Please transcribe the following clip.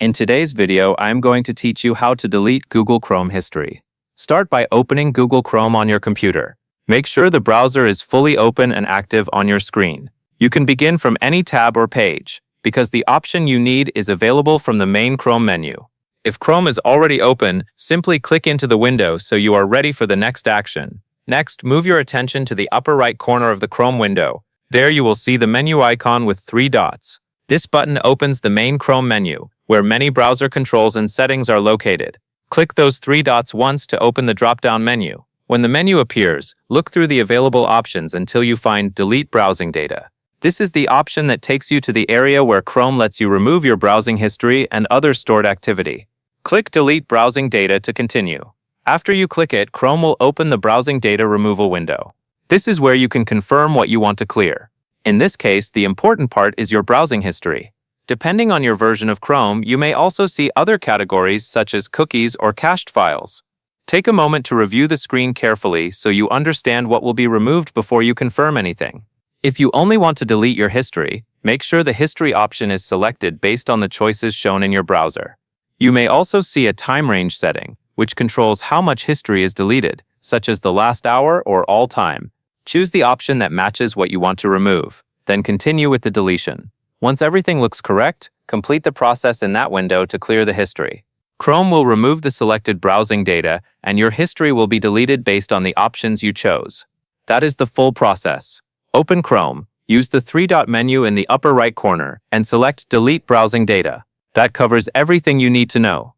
In today's video, I'm going to teach you how to delete Google Chrome history. Start by opening Google Chrome on your computer. Make sure the browser is fully open and active on your screen. You can begin from any tab or page, because the option you need is available from the main Chrome menu. If Chrome is already open, simply click into the window so you are ready for the next action. Next, move your attention to the upper right corner of the Chrome window. There you will see the menu icon with 3 dots. This button opens the main Chrome menu, where many browser controls and settings are located. Click those 3 dots once to open the drop-down menu. When the menu appears, look through the available options until you find Delete Browsing Data. This is the option that takes you to the area where Chrome lets you remove your browsing history and other stored activity. Click Delete Browsing Data to continue. After you click it, Chrome will open the Browsing Data Removal window. This is where you can confirm what you want to clear. In this case, the important part is your browsing history. Depending on your version of Chrome, you may also see other categories such as cookies or cached files. Take a moment to review the screen carefully so you understand what will be removed before you confirm anything. If you only want to delete your history, make sure the history option is selected based on the choices shown in your browser. You may also see a time range setting, which controls how much history is deleted, such as the last hour or all time. Choose the option that matches what you want to remove, then continue with the deletion. Once everything looks correct, complete the process in that window to clear the history. Chrome will remove the selected browsing data, and your history will be deleted based on the options you chose. That is the full process. Open Chrome, use the 3-dot menu in the upper right corner, and select Delete Browsing Data. That covers everything you need to know.